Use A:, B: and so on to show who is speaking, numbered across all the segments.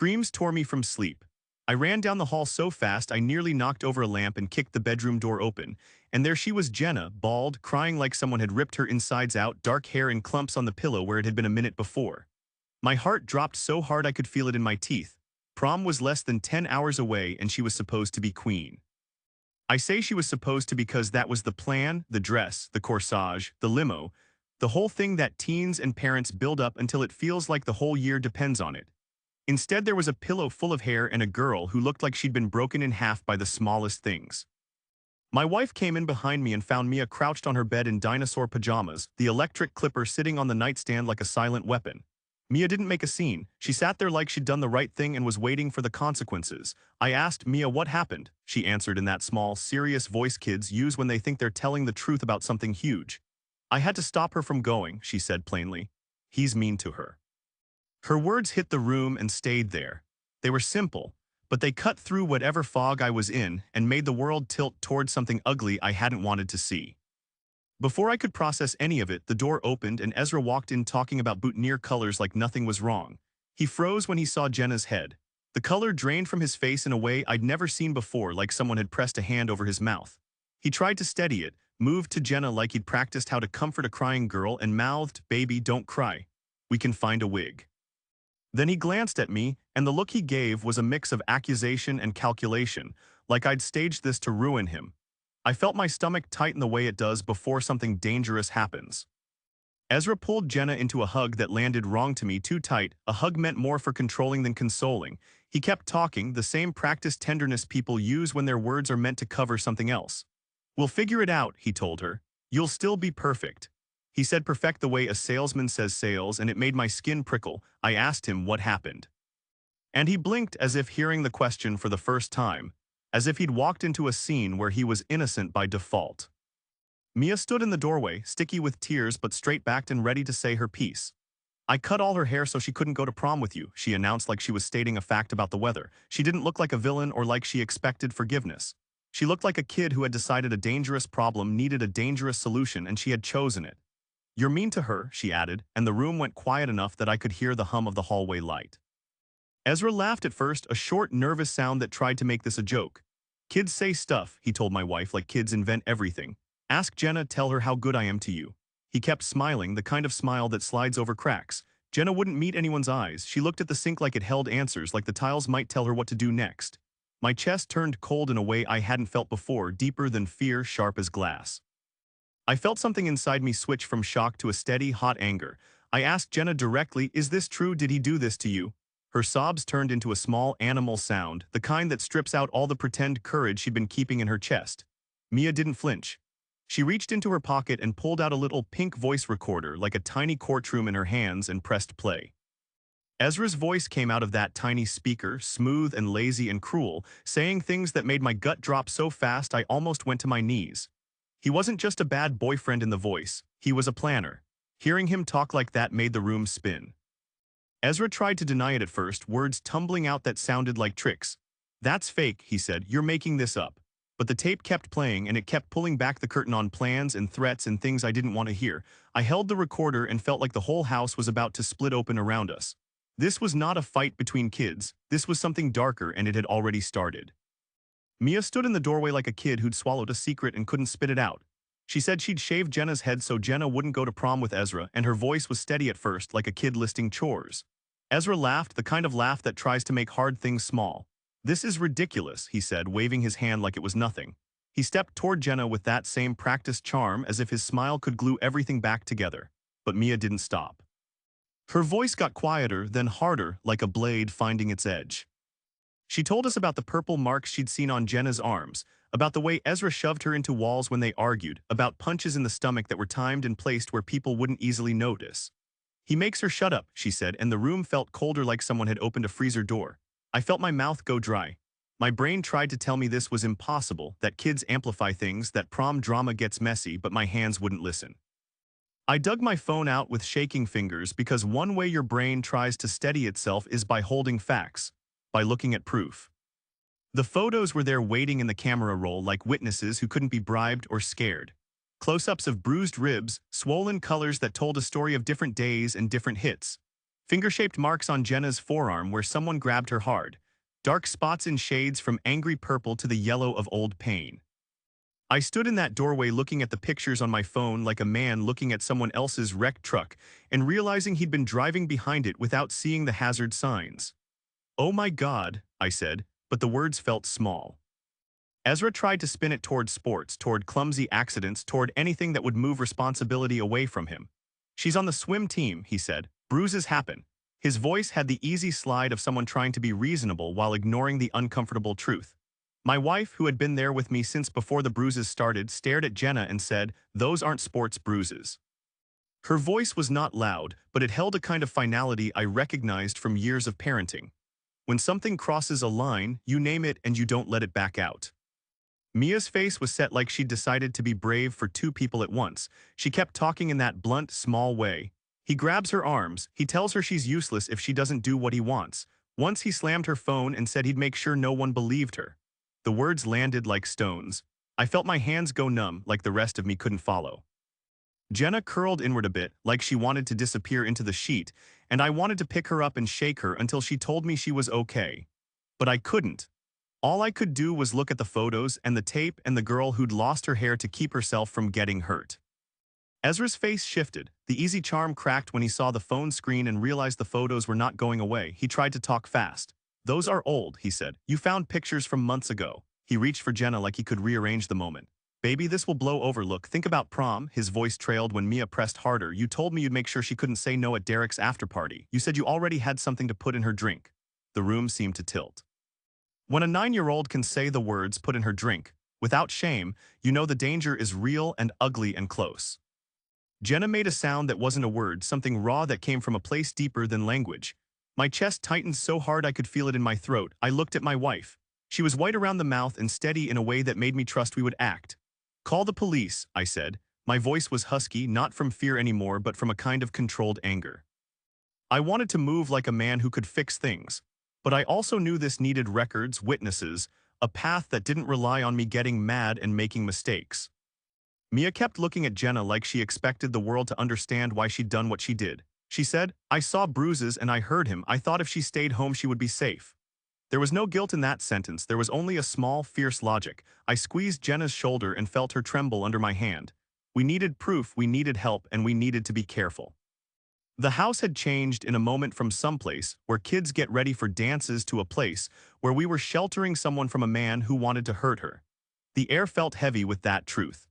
A: Screams tore me from sleep. I ran down the hall so fast I nearly knocked over a lamp and kicked the bedroom door open, and there she was, Jenna, bald, crying like someone had ripped her insides out, dark hair in clumps on the pillow where it had been a minute before. My heart dropped so hard I could feel it in my teeth. Prom was less than 10 hours away and she was supposed to be queen. I say she was supposed to because that was the plan, the dress, the corsage, the limo, the whole thing that teens and parents build up until it feels like the whole year depends on it. Instead, there was a pillow full of hair and a girl who looked like she'd been broken in half by the smallest things. My wife came in behind me and found Mia crouched on her bed in dinosaur pajamas, the electric clipper sitting on the nightstand like a silent weapon. Mia didn't make a scene. She sat there like she'd done the right thing and was waiting for the consequences. I asked Mia what happened. She answered in that small, serious voice kids use when they think they're telling the truth about something huge. I had to stop her from going, she said plainly. He's mean to her. Her words hit the room and stayed there. They were simple, but they cut through whatever fog I was in and made the world tilt towards something ugly I hadn't wanted to see. Before I could process any of it, the door opened and Ezra walked in talking about boutonniere colors like nothing was wrong. He froze when he saw Jenna's head. The color drained from his face in a way I'd never seen before, like someone had pressed a hand over his mouth. He tried to steady it, moved to Jenna like he'd practiced how to comfort a crying girl and mouthed, "Baby, don't cry. We can find a wig." Then he glanced at me, and the look he gave was a mix of accusation and calculation, like I'd staged this to ruin him. I felt my stomach tighten the way it does before something dangerous happens. Ezra pulled Jenna into a hug that landed wrong to me, too tight. A hug meant more for controlling than consoling. He kept talking, the same practiced tenderness people use when their words are meant to cover something else. "We'll figure it out," he told her. "You'll still be perfect." He said perfect the way a salesman says sales, and it made my skin prickle. I asked him what happened. And he blinked as if hearing the question for the first time, as if he'd walked into a scene where he was innocent by default. Mia stood in the doorway, sticky with tears but straight-backed and ready to say her piece. "I cut all her hair so she couldn't go to prom with you," she announced like she was stating a fact about the weather. She didn't look like a villain or like she expected forgiveness. She looked like a kid who had decided a dangerous problem needed a dangerous solution and she had chosen it. "You're mean to her," she added, and the room went quiet enough that I could hear the hum of the hallway light. Ezra laughed at first, a short, nervous sound that tried to make this a joke. "Kids say stuff," he told my wife, "like kids invent everything. Ask Jenna, tell her how good I am to you." He kept smiling, the kind of smile that slides over cracks. Jenna wouldn't meet anyone's eyes. She looked at the sink like it held answers, like the tiles might tell her what to do next. My chest turned cold in a way I hadn't felt before, deeper than fear, sharp as glass. I felt something inside me switch from shock to a steady, hot anger. I asked Jenna directly, "Is this true? Did he do this to you?" Her sobs turned into a small animal sound, the kind that strips out all the pretend courage she'd been keeping in her chest. Mia didn't flinch. She reached into her pocket and pulled out a little pink voice recorder like a tiny courtroom in her hands and pressed play. Ezra's voice came out of that tiny speaker, smooth and lazy and cruel, saying things that made my gut drop so fast I almost went to my knees. He wasn't just a bad boyfriend in the voice, he was a planner. Hearing him talk like that made the room spin. Ezra tried to deny it at first, words tumbling out that sounded like tricks. "That's fake," he said, "you're making this up." But the tape kept playing and it kept pulling back the curtain on plans and threats and things I didn't want to hear. I held the recorder and felt like the whole house was about to split open around us. This was not a fight between kids, this was something darker and it had already started. Mia stood in the doorway like a kid who'd swallowed a secret and couldn't spit it out. She said she'd shave Jenna's head so Jenna wouldn't go to prom with Ezra, and her voice was steady at first, like a kid listing chores. Ezra laughed, the kind of laugh that tries to make hard things small. "This is ridiculous," he said, waving his hand like it was nothing. He stepped toward Jenna with that same practiced charm, as if his smile could glue everything back together. But Mia didn't stop. Her voice got quieter, then harder, like a blade finding its edge. She told us about the purple marks she'd seen on Jenna's arms, about the way Ezra shoved her into walls when they argued, about punches in the stomach that were timed and placed where people wouldn't easily notice. "He makes her shut up," she said, and the room felt colder, like someone had opened a freezer door. I felt my mouth go dry. My brain tried to tell me this was impossible, that kids amplify things, that prom drama gets messy, but my hands wouldn't listen. I dug my phone out with shaking fingers because one way your brain tries to steady itself is by holding facts, by looking at proof. The photos were there waiting in the camera roll like witnesses who couldn't be bribed or scared. Close-ups of bruised ribs, swollen colors that told a story of different days and different hits. Finger-shaped marks on Jenna's forearm where someone grabbed her hard. Dark spots in shades from angry purple to the yellow of old pain. I stood in that doorway looking at the pictures on my phone like a man looking at someone else's wrecked truck and realizing he'd been driving behind it without seeing the hazard signs. "Oh my God," I said, but the words felt small. Ezra tried to spin it toward sports, toward clumsy accidents, toward anything that would move responsibility away from him. "She's on the swim team," he said. "Bruises happen." His voice had the easy slide of someone trying to be reasonable while ignoring the uncomfortable truth. My wife, who had been there with me since before the bruises started, stared at Jenna and said, "Those aren't sports bruises." Her voice was not loud, but it held a kind of finality I recognized from years of parenting. When something crosses a line, you name it and you don't let it back out. Mia's face was set like she'd decided to be brave for two people at once. She kept talking in that blunt, small way. He grabs her arms. He tells her she's useless if she doesn't do what he wants. Once he slammed her phone and said he'd make sure no one believed her. The words landed like stones. I felt my hands go numb, like the rest of me couldn't follow. Jenna curled inward a bit, like she wanted to disappear into the sheet, and I wanted to pick her up and shake her until she told me she was okay. But I couldn't. All I could do was look at the photos and the tape and the girl who'd lost her hair to keep herself from getting hurt. Ezra's face shifted. The easy charm cracked when he saw the phone screen and realized the photos were not going away. He tried to talk fast. "Those are old," he said. "You found pictures from months ago." He reached for Jenna like he could rearrange the moment. "Baby, this will blow over. Look, think about prom." His voice trailed when Mia pressed harder. "You told me you'd make sure she couldn't say no at Derek's after party. You said you already had something to put in her drink." The room seemed to tilt. When a 9-year-old can say the words "put in her drink" without shame, you know the danger is real and ugly and close. Jenna made a sound that wasn't a word, something raw that came from a place deeper than language. My chest tightened so hard I could feel it in my throat. I looked at my wife. She was white around the mouth and steady in a way that made me trust we would act. "Call the police," I said. My voice was husky, not from fear anymore, but from a kind of controlled anger. I wanted to move like a man who could fix things. But I also knew this needed records, witnesses, a path that didn't rely on me getting mad and making mistakes. Mia kept looking at Jenna like she expected the world to understand why she'd done what she did. She said, "I saw bruises and I heard him. I thought if she stayed home she would be safe." There was no guilt in that sentence. There was only a small, fierce logic. I squeezed Jenna's shoulder and felt her tremble under my hand. We needed proof, we needed help, and we needed to be careful. The house had changed in a moment from someplace where kids get ready for dances to a place where we were sheltering someone from a man who wanted to hurt her. The air felt heavy with that truth.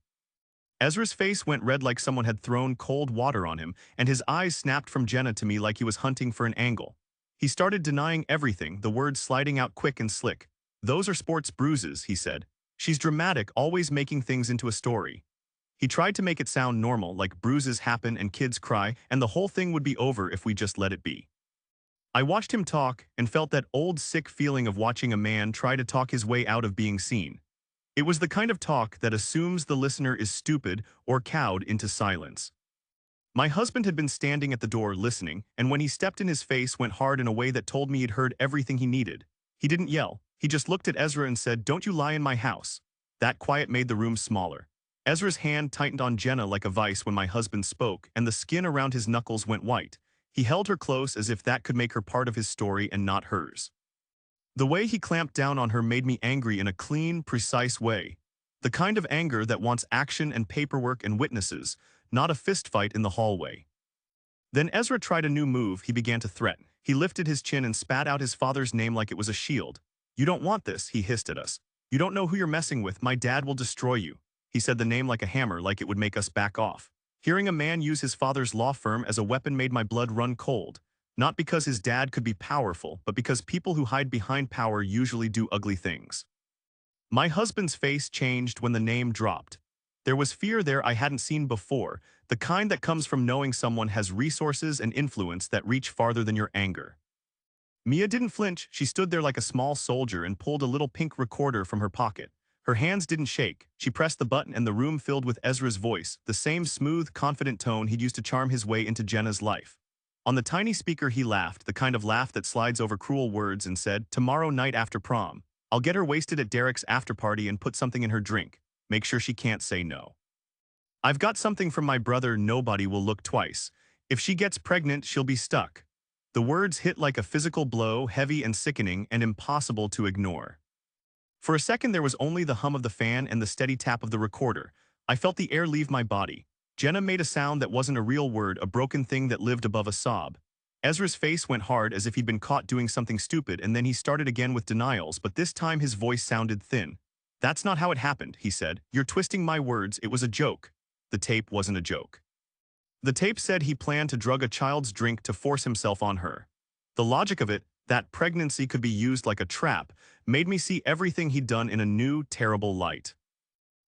A: Ezra's face went red like someone had thrown cold water on him, and his eyes snapped from Jenna to me like he was hunting for an angle. He started denying everything, the words sliding out quick and slick. "Those are sports bruises," he said. "She's dramatic, always making things into a story." He tried to make it sound normal, like bruises happen and kids cry, and the whole thing would be over if we just let it be. I watched him talk and felt that old sick feeling of watching a man try to talk his way out of being seen. It was the kind of talk that assumes the listener is stupid or cowed into silence. My husband had been standing at the door listening, and when he stepped in, his face went hard in a way that told me he'd heard everything he needed. He didn't yell. He just looked at Ezra and said, "Don't you lie in my house." That quiet made the room smaller. Ezra's hand tightened on Jenna like a vice when my husband spoke, and the skin around his knuckles went white. He held her close as if that could make her part of his story and not hers. The way he clamped down on her made me angry in a clean, precise way. The kind of anger that wants action and paperwork and witnesses, not a fistfight in the hallway. Then Ezra tried a new move. He began to threaten. He lifted his chin and spat out his father's name like it was a shield. "You don't want this," he hissed at us. "You don't know who you're messing with. My dad will destroy you." He said the name like a hammer, like it would make us back off. Hearing a man use his father's law firm as a weapon made my blood run cold. Not because his dad could be powerful, but because people who hide behind power usually do ugly things. My husband's face changed when the name dropped. There was fear there I hadn't seen before, the kind that comes from knowing someone has resources and influence that reach farther than your anger. Mia didn't flinch. She stood there like a small soldier and pulled a little pink recorder from her pocket. Her hands didn't shake. She pressed the button and the room filled with Ezra's voice, the same smooth, confident tone he'd used to charm his way into Jenna's life. On the tiny speaker he laughed, the kind of laugh that slides over cruel words, and said, "Tomorrow night after prom, I'll get her wasted at Derek's after party and put something in her drink. Make sure she can't say no. I've got something from my brother. Nobody will look twice. If she gets pregnant, she'll be stuck." The words hit like a physical blow, heavy and sickening and impossible to ignore. For a second there was only the hum of the fan and the steady tap of the recorder. I felt the air leave my body. Jenna made a sound that wasn't a real word, a broken thing that lived above a sob. Ezra's face went hard as if he'd been caught doing something stupid, and then he started again with denials, but this time his voice sounded thin. "That's not how it happened," he said. "You're twisting my words. It was a joke." The tape wasn't a joke. The tape said he planned to drug a child's drink to force himself on her. The logic of it, that pregnancy could be used like a trap, made me see everything he'd done in a new, terrible light.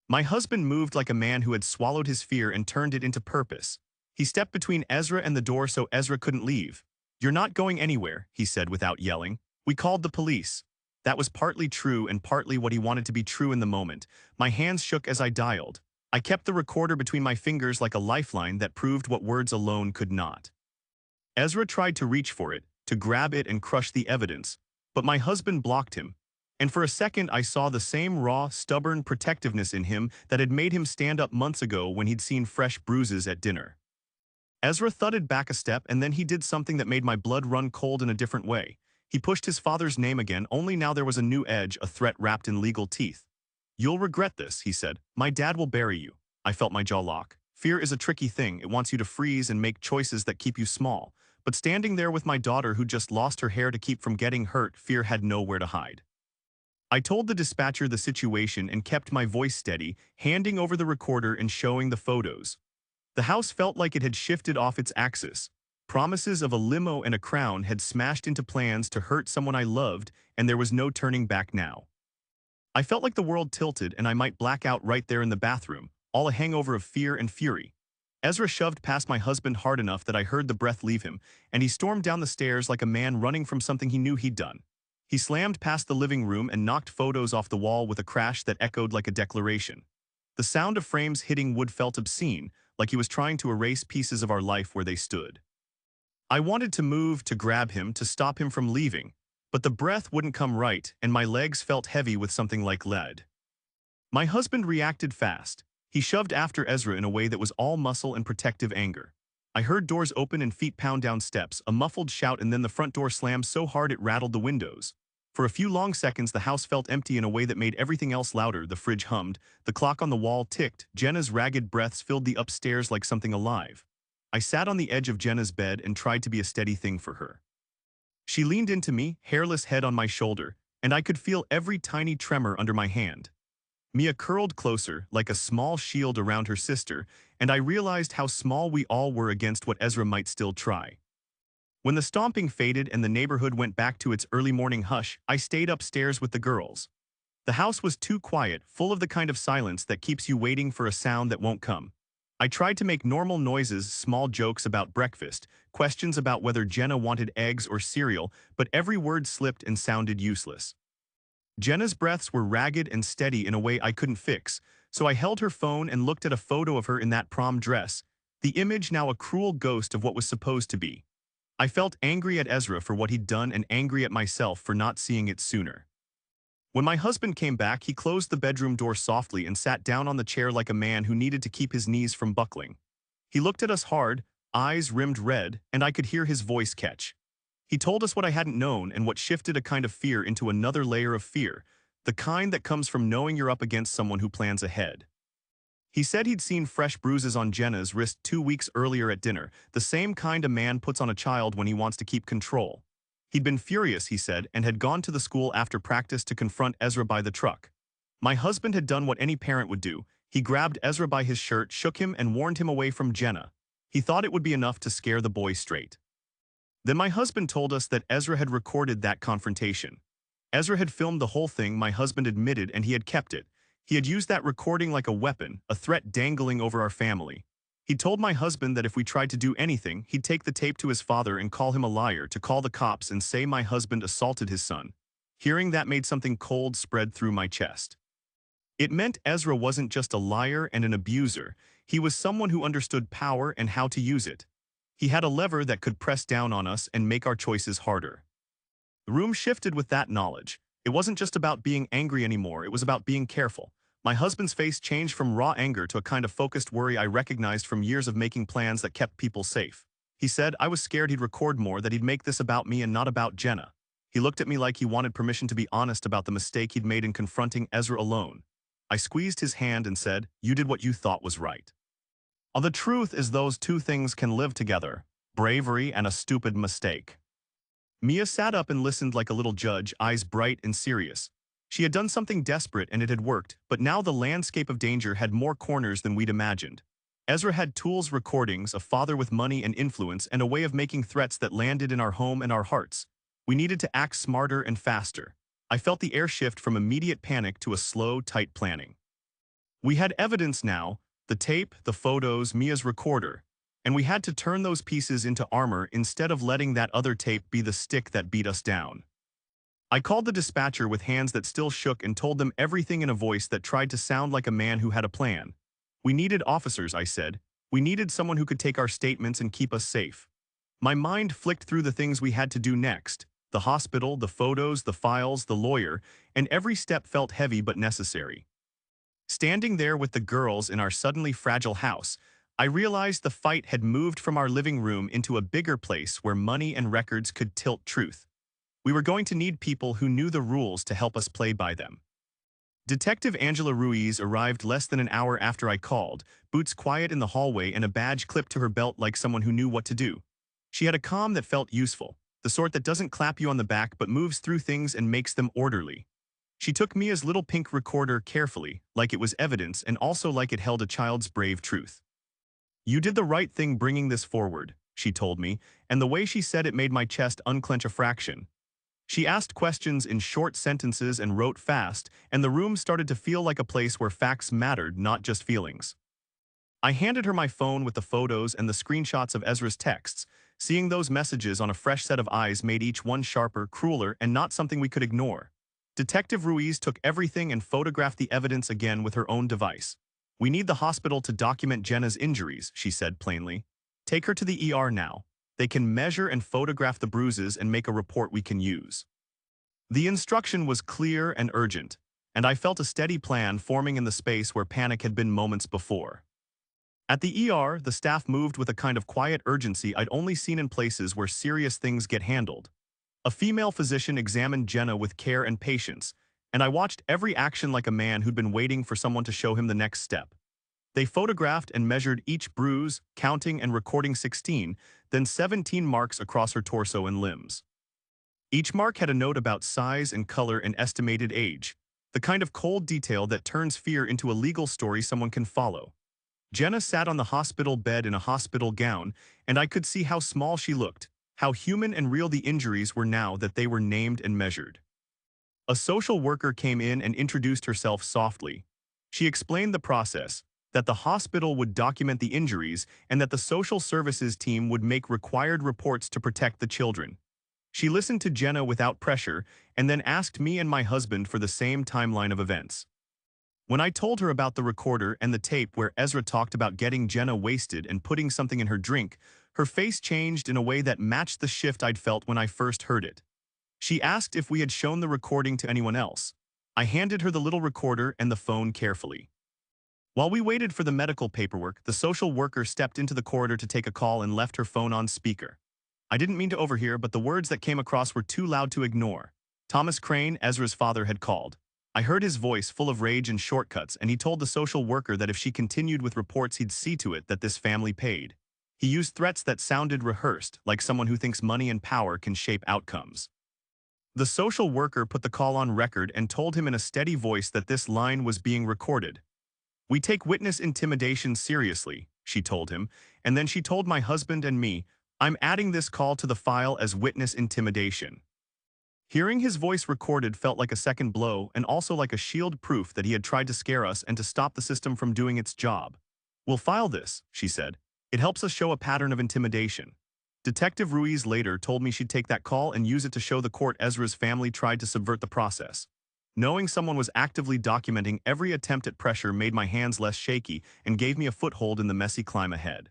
A: My husband moved like a man who had swallowed his fear and turned it into purpose. He stepped between Ezra and the door so Ezra couldn't leave. "You're not going anywhere," he said without yelling. "We called the police." That was partly true and partly what he wanted to be true in the moment. My hands shook as I dialed. I kept the recorder between my fingers like a lifeline that proved what words alone could not. Ezra tried to reach for it, to grab it and crush the evidence, but my husband blocked him. And for a second I saw the same raw, stubborn protectiveness in him that had made him stand up months ago when he'd seen fresh bruises at dinner. Ezra thudded back a step, and then he did something that made my blood run cold in a different way. He pushed his father's name again, only now there was a new edge, a threat wrapped in legal teeth. "You'll regret this," he said. "My dad will bury you." I felt my jaw lock. Fear is a tricky thing. It wants you to freeze and make choices that keep you small. But standing there with my daughter who just lost her hair to keep from getting hurt, fear had nowhere to hide. I told the dispatcher the situation and kept my voice steady, handing over the recorder and showing the photos. The house felt like it had shifted off its axis. Promises of a limo and a crown had smashed into plans to hurt someone I loved, and there was no turning back now. I felt like the world tilted and I might black out right there in the bathroom, all a hangover of fear and fury. Ezra shoved past my husband hard enough that I heard the breath leave him, and he stormed down the stairs like a man running from something he knew he'd done. He slammed past the living room and knocked photos off the wall with a crash that echoed like a declaration. The sound of frames hitting wood felt obscene, like he was trying to erase pieces of our life where they stood. I wanted to move, to grab him, to stop him from leaving, but the breath wouldn't come right, and my legs felt heavy with something like lead. My husband reacted fast. He shoved after Ezra in a way that was all muscle and protective anger. I heard doors open and feet pound down steps, a muffled shout, and then the front door slammed so hard it rattled the windows. For a few long seconds the house felt empty in a way that made everything else louder. The fridge hummed, the clock on the wall ticked, Jenna's ragged breaths filled the upstairs like something alive. I sat on the edge of Jenna's bed and tried to be a steady thing for her. She leaned into me, hairless head on my shoulder, and I could feel every tiny tremor under my hand. Mia curled closer, like a small shield around her sister, and I realized how small we all were against what Ezra might still try. When the stomping faded and the neighborhood went back to its early morning hush, I stayed upstairs with the girls. The house was too quiet, full of the kind of silence that keeps you waiting for a sound that won't come. I tried to make normal noises, small jokes about breakfast, questions about whether Jenna wanted eggs or cereal, but every word slipped and sounded useless. Jenna's breaths were ragged and steady in a way I couldn't fix, so I held her phone and looked at a photo of her in that prom dress, the image now a cruel ghost of what was supposed to be. I felt angry at Ezra for what he'd done and angry at myself for not seeing it sooner. When my husband came back, he closed the bedroom door softly and sat down on the chair like a man who needed to keep his knees from buckling. He looked at us hard, eyes rimmed red, and I could hear his voice catch. He told us what I hadn't known and what shifted a kind of fear into another layer of fear, the kind that comes from knowing you're up against someone who plans ahead. He said he'd seen fresh bruises on Jenna's wrist 2 weeks earlier at dinner, the same kind a man puts on a child when he wants to keep control. He'd been furious, he said, and had gone to the school after practice to confront Ezra by the truck. My husband had done what any parent would do. He grabbed Ezra by his shirt, shook him, and warned him away from Jenna. He thought it would be enough to scare the boy straight. Then my husband told us that Ezra had recorded that confrontation. Ezra had filmed the whole thing, my husband admitted, and he had kept it. He had used that recording like a weapon, a threat dangling over our family. He told my husband that if we tried to do anything, he'd take the tape to his father and call him a liar, to call the cops and say my husband assaulted his son. Hearing that made something cold spread through my chest. It meant Ezra wasn't just a liar and an abuser. He was someone who understood power and how to use it. He had a lever that could press down on us and make our choices harder. The room shifted with that knowledge. It wasn't just about being angry anymore, it was about being careful. My husband's face changed from raw anger to a kind of focused worry I recognized from years of making plans that kept people safe. He said I was scared he'd record more, that he'd make this about me and not about Jenna. He looked at me like he wanted permission to be honest about the mistake he'd made in confronting Ezra alone. I squeezed his hand and said, "You did what you thought was right." The truth is those two things can live together, bravery and a stupid mistake. Mia sat up and listened like a little judge, eyes bright and serious. She had done something desperate and it had worked, but now the landscape of danger had more corners than we'd imagined. Ezra had tools, recordings, a father with money and influence, and a way of making threats that landed in our home and our hearts. We needed to act smarter and faster. I felt the air shift from immediate panic to a slow, tight planning. We had evidence now, the tape, the photos, Mia's recorder, and we had to turn those pieces into armor instead of letting that other tape be the stick that beat us down. I called the dispatcher with hands that still shook and told them everything in a voice that tried to sound like a man who had a plan. We needed officers, I said. We needed someone who could take our statements and keep us safe. My mind flicked through the things we had to do next: the hospital, the photos, the files, the lawyer, and every step felt heavy but necessary. Standing there with the girls in our suddenly fragile house, I realized the fight had moved from our living room into a bigger place where money and records could tilt truth. We were going to need people who knew the rules to help us play by them. Detective Angela Ruiz arrived less than an hour after I called, boots quiet in the hallway and a badge clipped to her belt like someone who knew what to do. She had a calm that felt useful, the sort that doesn't clap you on the back but moves through things and makes them orderly. She took Mia's little pink recorder carefully, like it was evidence and also like it held a child's brave truth. "You did the right thing bringing this forward," she told me, and the way she said it made my chest unclench a fraction. She asked questions in short sentences and wrote fast, and the room started to feel like a place where facts mattered, not just feelings. I handed her my phone with the photos and the screenshots of Ezra's texts. Seeing those messages on a fresh set of eyes made each one sharper, crueler, and not something we could ignore. Detective Ruiz took everything and photographed the evidence again with her own device. "We need the hospital to document Jenna's injuries," she said plainly. "Take her to the ER now. They can measure and photograph the bruises and make a report we can use." The instruction was clear and urgent, and I felt a steady plan forming in the space where panic had been moments before. At the ER, the staff moved with a kind of quiet urgency I'd only seen in places where serious things get handled. A female physician examined Jenna with care and patience, and I watched every action like a man who'd been waiting for someone to show him the next step. They photographed and measured each bruise, counting and recording 16, then 17 marks across her torso and limbs. Each mark had a note about size and color and estimated age, the kind of cold detail that turns fear into a legal story someone can follow. Jenna sat on the hospital bed in a hospital gown, and I could see how small she looked, how human and real the injuries were now that they were named and measured. A social worker came in and introduced herself softly. She explained the process, that the hospital would document the injuries and that the social services team would make required reports to protect the children. She listened to Jenna without pressure and then asked me and my husband for the same timeline of events. When I told her about the recorder and the tape where Ezra talked about getting Jenna wasted and putting something in her drink, her face changed in a way that matched the shift I'd felt when I first heard it. She asked if we had shown the recording to anyone else. I handed her the little recorder and the phone carefully. While we waited for the medical paperwork, the social worker stepped into the corridor to take a call and left her phone on speaker. I didn't mean to overhear, but the words that came across were too loud to ignore. Thomas Crane, Ezra's father, had called. I heard his voice full of rage and shortcuts, and he told the social worker that if she continued with reports, he'd see to it that this family paid. He used threats that sounded rehearsed, like someone who thinks money and power can shape outcomes. The social worker put the call on record and told him in a steady voice that this line was being recorded. "We take witness intimidation seriously," she told him, and then she told my husband and me, "I'm adding this call to the file as witness intimidation." Hearing his voice recorded felt like a second blow and also like a shield proof that he had tried to scare us and to stop the system from doing its job. "We'll file this," she said. "It helps us show a pattern of intimidation." Detective Ruiz later told me she'd take that call and use it to show the court Ezra's family tried to subvert the process. Knowing someone was actively documenting every attempt at pressure made my hands less shaky and gave me a foothold in the messy climb ahead.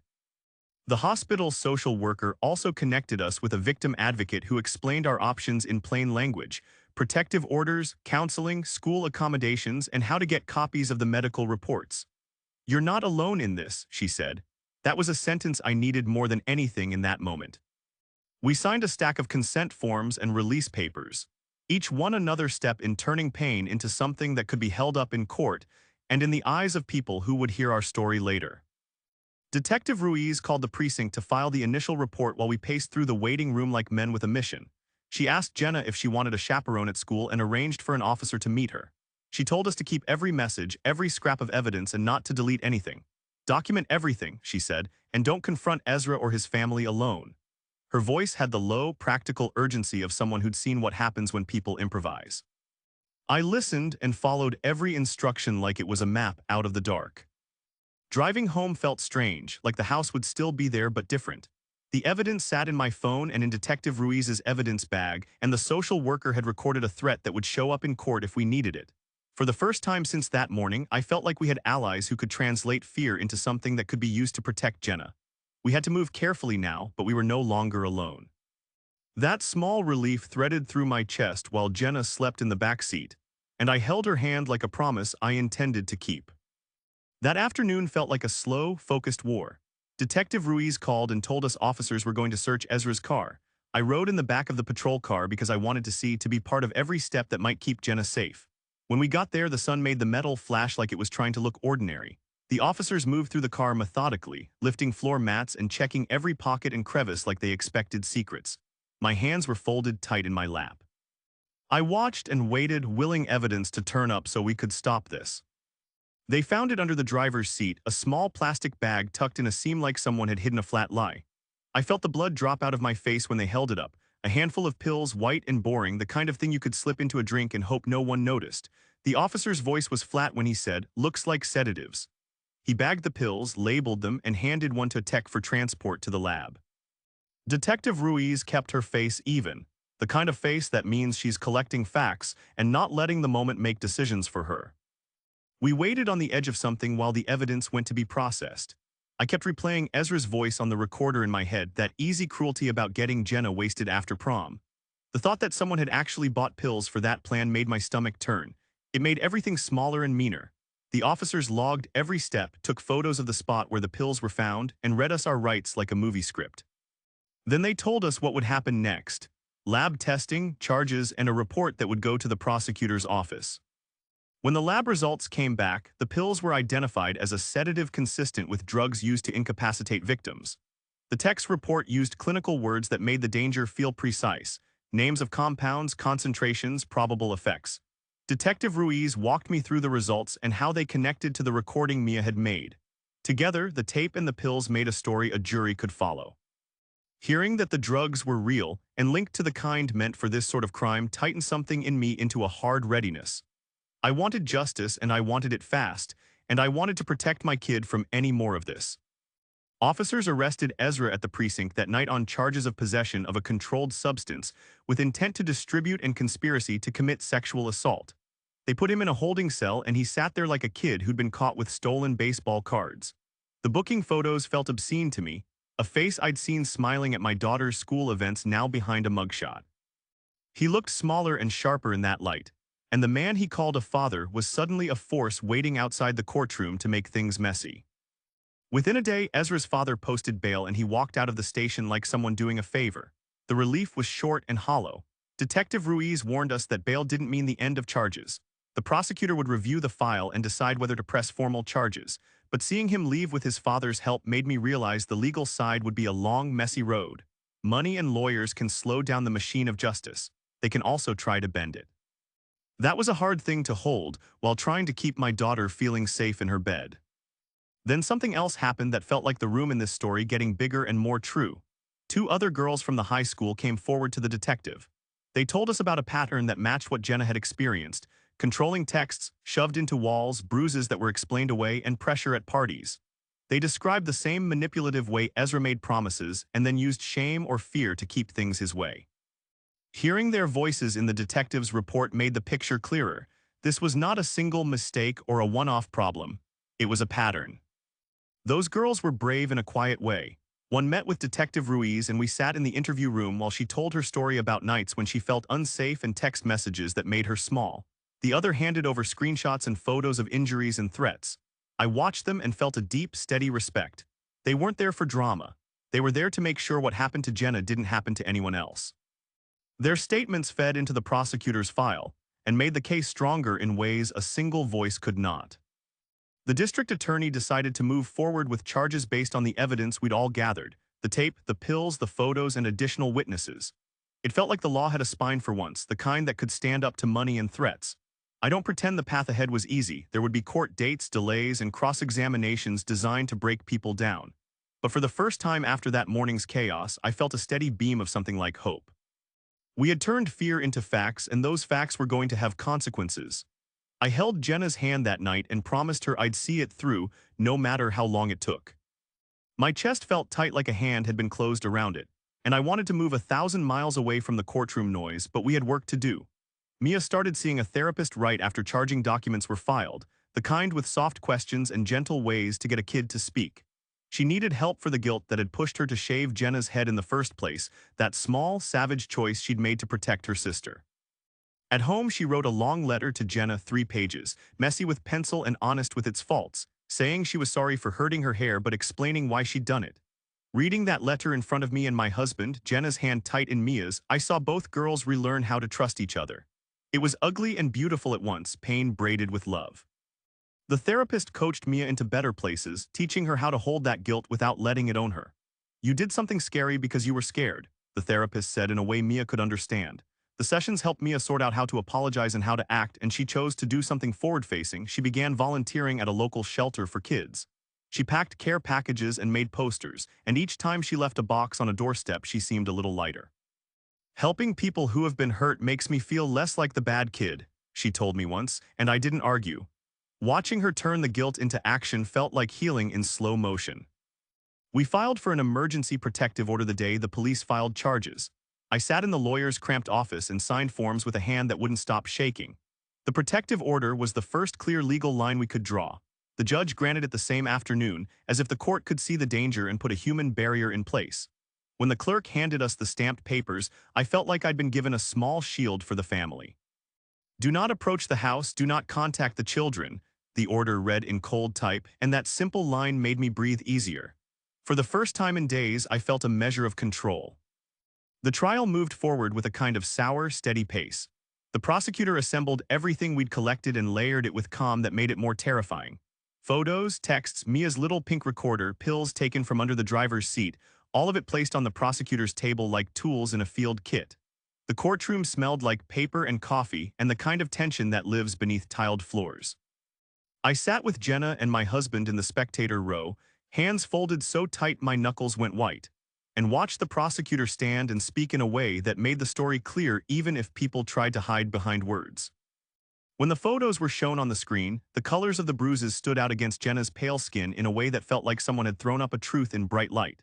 A: The hospital's social worker also connected us with a victim advocate who explained our options in plain language: protective orders, counseling, school accommodations, and how to get copies of the medical reports. "You're not alone in this," she said. That was a sentence I needed more than anything in that moment. We signed a stack of consent forms and release papers, each one another step in turning pain into something that could be held up in court and in the eyes of people who would hear our story later. Detective Ruiz called the precinct to file the initial report while we paced through the waiting room like men with a mission. She asked Jenna if she wanted a chaperone at school and arranged for an officer to meet her. She told us to keep every message, every scrap of evidence, and not to delete anything. Document everything, she said, and don't confront Ezra or his family alone. Her voice had the low, practical urgency of someone who'd seen what happens when people improvise. I listened and followed every instruction like it was a map out of the dark. Driving home felt strange, like the house would still be there but different. The evidence sat in my phone and in Detective Ruiz's evidence bag, and the social worker had recorded a threat that would show up in court if we needed it. For the first time since that morning, I felt like we had allies who could translate fear into something that could be used to protect Jenna. We had to move carefully now, but we were no longer alone. That small relief threaded through my chest while Jenna slept in the back seat, and I held her hand like a promise I intended to keep. That afternoon felt like a slow, focused war. Detective Ruiz called and told us officers were going to search Ezra's car. I rode in the back of the patrol car because I wanted to be part of every step that might keep Jenna safe. When we got there, the sun made the metal flash like it was trying to look ordinary. The officers moved through the car methodically, lifting floor mats and checking every pocket and crevice like they expected secrets. My hands were folded tight in my lap. I watched and waited, willing evidence to turn up so we could stop this. They found it under the driver's seat, a small plastic bag tucked in a seam like someone had hidden a flat lie. I felt the blood drop out of my face when they held it up. A handful of pills, white and boring, the kind of thing you could slip into a drink and hope no one noticed. The officer's voice was flat when he said, "Looks like sedatives." He bagged the pills, labeled them, and handed one to a tech for transport to the lab. Detective Ruiz kept her face even, the kind of face that means she's collecting facts and not letting the moment make decisions for her. We waited on the edge of something while the evidence went to be processed. I kept replaying Ezra's voice on the recorder in my head, that easy cruelty about getting Jenna wasted after prom. The thought that someone had actually bought pills for that plan made my stomach turn. It made everything smaller and meaner. The officers logged every step, took photos of the spot where the pills were found, and read us our rights like a movie script. Then they told us what would happen next: lab testing, charges, and a report that would go to the prosecutor's office. When the lab results came back, the pills were identified as a sedative consistent with drugs used to incapacitate victims. The tech's report used clinical words that made the danger feel precise: names of compounds, concentrations, probable effects. Detective Ruiz walked me through the results and how they connected to the recording Mia had made. Together, the tape and the pills made a story a jury could follow. Hearing that the drugs were real and linked to the kind meant for this sort of crime tightened something in me into a hard readiness. I wanted justice, and I wanted it fast, and I wanted to protect my kid from any more of this. Officers arrested Ezra at the precinct that night on charges of possession of a controlled substance with intent to distribute and conspiracy to commit sexual assault. They put him in a holding cell, and he sat there like a kid who'd been caught with stolen baseball cards. The booking photos felt obscene to me, a face I'd seen smiling at my daughter's school events now behind a mugshot. He looked smaller and sharper in that light, and the man he called a father was suddenly a force waiting outside the courtroom to make things messy. Within a day, Ezra's father posted bail and he walked out of the station like someone doing a favor. The relief was short and hollow. Detective Ruiz warned us that bail didn't mean the end of charges. The prosecutor would review the file and decide whether to press formal charges, but seeing him leave with his father's help made me realize the legal side would be a long, messy road. Money and lawyers can slow down the machine of justice. They can also try to bend it. That was a hard thing to hold while trying to keep my daughter feeling safe in her bed. Then something else happened that felt like the room in this story getting bigger and more true. 2 other girls from the high school came forward to the detective. They told us about a pattern that matched what Jenna had experienced: controlling texts, shoved into walls, bruises that were explained away, and pressure at parties. They described the same manipulative way Ezra made promises and then used shame or fear to keep things his way. Hearing their voices in the detective's report made the picture clearer. This was not a single mistake or a one-off problem. It was a pattern. Those girls were brave in a quiet way. One met with Detective Ruiz and we sat in the interview room while she told her story about nights when she felt unsafe and text messages that made her small. The other handed over screenshots and photos of injuries and threats. I watched them and felt a deep, steady respect. They weren't there for drama. They were there to make sure what happened to Jenna didn't happen to anyone else. Their statements fed into the prosecutor's file and made the case stronger in ways a single voice could not. The district attorney decided to move forward with charges based on the evidence we'd all gathered: the tape, the pills, the photos, and additional witnesses. It felt like the law had a spine for once, the kind that could stand up to money and threats. I don't pretend the path ahead was easy. There would be court dates, delays, and cross-examinations designed to break people down. But for the first time after that morning's chaos, I felt a steady beam of something like hope. We had turned fear into facts, and those facts were going to have consequences. I held Jenna's hand that night and promised her I'd see it through, no matter how long it took. My chest felt tight like a hand had been closed around it, and I wanted to move 1,000 miles away from the courtroom noise, but we had work to do. Mia started seeing a therapist right after charging documents were filed, the kind with soft questions and gentle ways to get a kid to speak. She needed help for the guilt that had pushed her to shave Jenna's head in the first place, that small, savage choice she'd made to protect her sister. At home, she wrote a long letter to Jenna, 3 pages, messy with pencil and honest with its faults, saying she was sorry for hurting her hair but explaining why she'd done it. Reading that letter in front of me and my husband, Jenna's hand tight in Mia's, I saw both girls relearn how to trust each other. It was ugly and beautiful at once, pain braided with love. The therapist coached Mia into better places, teaching her how to hold that guilt without letting it own her. "You did something scary because you were scared," the therapist said in a way Mia could understand. The sessions helped Mia sort out how to apologize and how to act, and she chose to do something forward-facing. She began volunteering at a local shelter for kids. She packed care packages and made posters, and each time she left a box on a doorstep, she seemed a little lighter. "Helping people who have been hurt makes me feel less like the bad kid," she told me once, and I didn't argue. Watching her turn the guilt into action felt like healing in slow motion. We filed for an emergency protective order the day the police filed charges. I sat in the lawyer's cramped office and signed forms with a hand that wouldn't stop shaking. The protective order was the first clear legal line we could draw. The judge granted it the same afternoon, as if the court could see the danger and put a human barrier in place. When the clerk handed us the stamped papers, I felt like I'd been given a small shield for the family. "Do not approach the house, do not contact the children," the order read in cold type, and that simple line made me breathe easier. For the first time in days, I felt a measure of control. The trial moved forward with a kind of sour, steady pace. The prosecutor assembled everything we'd collected and layered it with calm that made it more terrifying. Photos, texts, Mia's little pink recorder, pills taken from under the driver's seat, all of it placed on the prosecutor's table like tools in a field kit. The courtroom smelled like paper and coffee and the kind of tension that lives beneath tiled floors. I sat with Jenna and my husband in the spectator row, hands folded so tight my knuckles went white, and watched the prosecutor stand and speak in a way that made the story clear even if people tried to hide behind words. When the photos were shown on the screen, the colors of the bruises stood out against Jenna's pale skin in a way that felt like someone had thrown up a truth in bright light.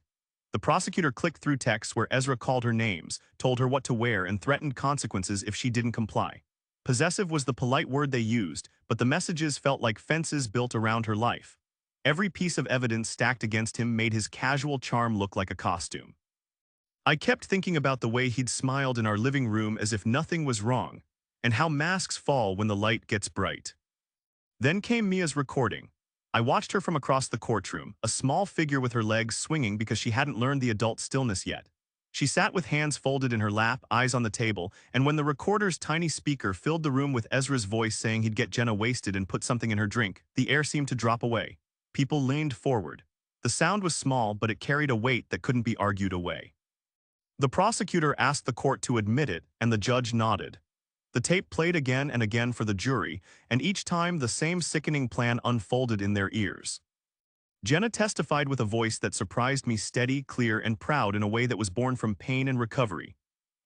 A: The prosecutor clicked through texts where Ezra called her names, told her what to wear, and threatened consequences if she didn't comply. Possessive was the polite word they used, but the messages felt like fences built around her life. Every piece of evidence stacked against him made his casual charm look like a costume. I kept thinking about the way he'd smiled in our living room as if nothing was wrong, and how masks fall when the light gets bright. Then came Mia's recording. I watched her from across the courtroom, a small figure with her legs swinging because she hadn't learned the adult stillness yet. She sat with hands folded in her lap, eyes on the table, and when the recorder's tiny speaker filled the room with Ezra's voice saying he'd get Jenna wasted and put something in her drink, the air seemed to drop away. People leaned forward. The sound was small, but it carried a weight that couldn't be argued away. The prosecutor asked the court to admit it, and the judge nodded. The tape played again and again for the jury, and each time the same sickening plan unfolded in their ears. Jenna testified with a voice that surprised me, steady, clear, and proud in a way that was born from pain and recovery.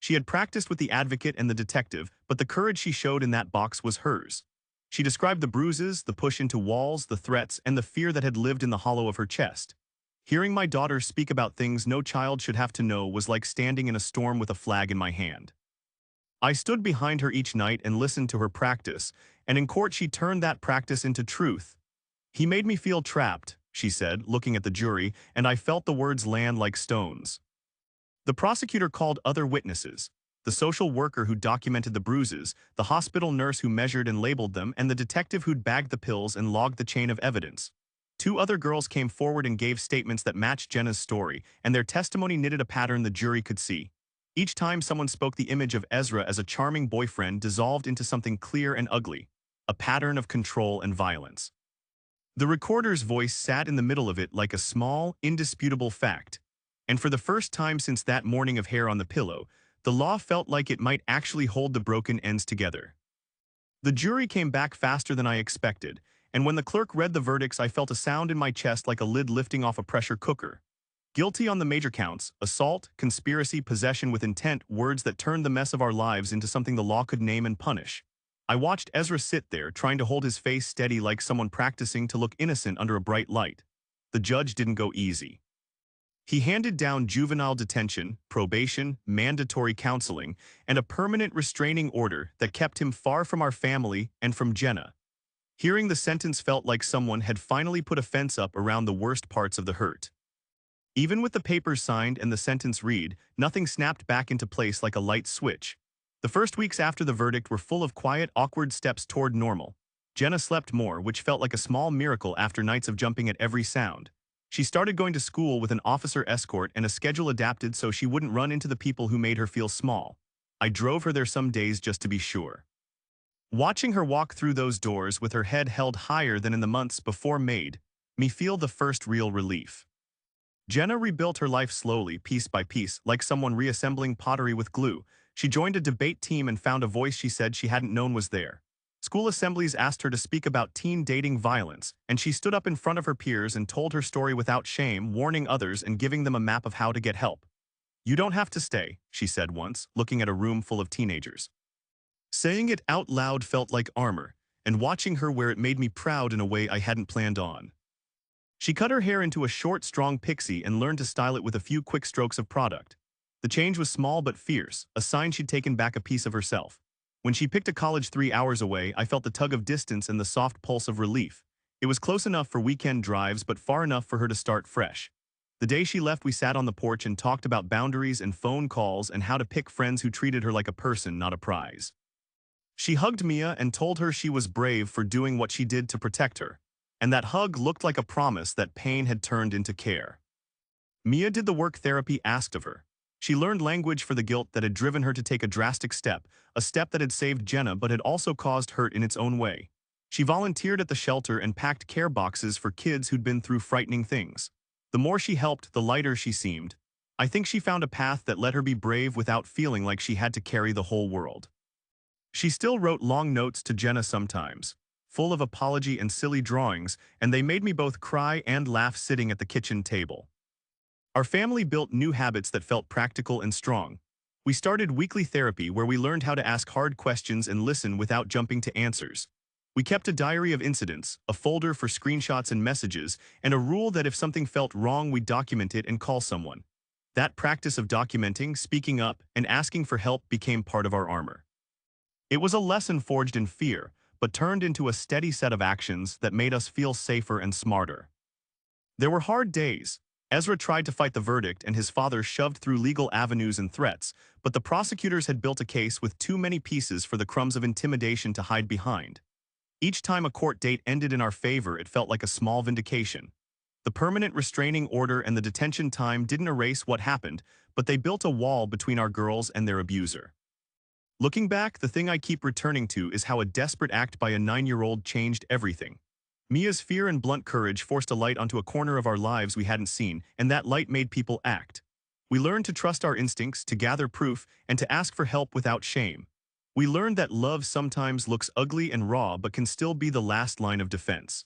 A: She had practiced with the advocate and the detective, but the courage she showed in that box was hers. She described the bruises, the push into walls, the threats, and the fear that had lived in the hollow of her chest. Hearing my daughter speak about things no child should have to know was like standing in a storm with a flag in my hand. I stood behind her each night and listened to her practice, and in court she turned that practice into truth. "He made me feel trapped," she said, looking at the jury, and I felt the words land like stones. The prosecutor called other witnesses: the social worker who documented the bruises, the hospital nurse who measured and labeled them, and the detective who'd bagged the pills and logged the chain of evidence. Two other girls came forward and gave statements that matched Jenna's story, and their testimony knitted a pattern the jury could see. Each time someone spoke, the image of Ezra as a charming boyfriend dissolved into something clear and ugly, a pattern of control and violence. The recorder's voice sat in the middle of it like a small, indisputable fact. And for the first time since that morning of hair on the pillow, the law felt like it might actually hold the broken ends together. The jury came back faster than I expected, and when the clerk read the verdicts, I felt a sound in my chest like a lid lifting off a pressure cooker. Guilty on the major counts: assault, conspiracy, possession with intent, words that turned the mess of our lives into something the law could name and punish. I watched Ezra sit there, trying to hold his face steady like someone practicing to look innocent under a bright light. The judge didn't go easy. He handed down juvenile detention, probation, mandatory counseling, and a permanent restraining order that kept him far from our family and from Jenna. Hearing the sentence felt like someone had finally put a fence up around the worst parts of the hurt. Even with the papers signed and the sentence read, nothing snapped back into place like a light switch. The first weeks after the verdict were full of quiet, awkward steps toward normal. Jenna slept more, which felt like a small miracle after nights of jumping at every sound. She started going to school with an officer escort and a schedule adapted so she wouldn't run into the people who made her feel small. I drove her there some days just to be sure. Watching her walk through those doors with her head held higher than in the months before made me feel the first real relief. Jenna rebuilt her life slowly, piece by piece, like someone reassembling pottery with glue. She joined a debate team and found a voice she said she hadn't known was there. School assemblies asked her to speak about teen dating violence, and she stood up in front of her peers and told her story without shame, warning others and giving them a map of how to get help. "You don't have to stay," she said once, looking at a room full of teenagers. Saying it out loud felt like armor, and watching her wear it made me proud in a way I hadn't planned on. She cut her hair into a short, strong pixie and learned to style it with a few quick strokes of product. The change was small but fierce, a sign she'd taken back a piece of herself. When she picked a college 3 hours away, I felt the tug of distance and the soft pulse of relief. It was close enough for weekend drives, but far enough for her to start fresh. The day she left, we sat on the porch and talked about boundaries and phone calls and how to pick friends who treated her like a person, not a prize. She hugged Mia and told her she was brave for doing what she did to protect her. And that hug looked like a promise that pain had turned into care. Mia did the work therapy asked of her. She learned language for the guilt that had driven her to take a drastic step, a step that had saved Jenna but had also caused hurt in its own way. She volunteered at the shelter and packed care boxes for kids who'd been through frightening things. The more she helped, the lighter she seemed. I think she found a path that let her be brave without feeling like she had to carry the whole world. She still wrote long notes to Jenna sometimes, full of apology and silly drawings, and they made me both cry and laugh sitting at the kitchen table. Our family built new habits that felt practical and strong. We started weekly therapy where we learned how to ask hard questions and listen without jumping to answers. We kept a diary of incidents, a folder for screenshots and messages, and a rule that if something felt wrong, we'd document it and call someone. That practice of documenting, speaking up, and asking for help became part of our armor. It was a lesson forged in fear, but turned into a steady set of actions that made us feel safer and smarter. There were hard days. Ezra tried to fight the verdict and his father shoved through legal avenues and threats, but the prosecutors had built a case with too many pieces for the crumbs of intimidation to hide behind. Each time a court date ended in our favor, it felt like a small vindication. The permanent restraining order and the detention time didn't erase what happened, but they built a wall between our girls and their abuser. Looking back, the thing I keep returning to is how a desperate act by a 9-year-old changed everything. Mia's fear and blunt courage forced a light onto a corner of our lives we hadn't seen, and that light made people act. We learned to trust our instincts, to gather proof, and to ask for help without shame. We learned that love sometimes looks ugly and raw but can still be the last line of defense.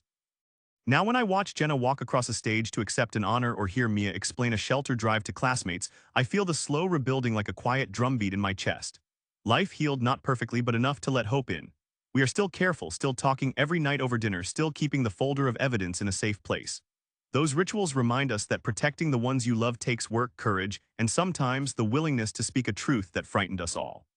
A: Now when I watch Jenna walk across a stage to accept an honor or hear Mia explain a shelter drive to classmates, I feel the slow rebuilding like a quiet drumbeat in my chest. Life healed, not perfectly, but enough to let hope in. We are still careful, still talking every night over dinner, still keeping the folder of evidence in a safe place. Those rituals remind us that protecting the ones you love takes work, courage, and sometimes the willingness to speak a truth that frightened us all.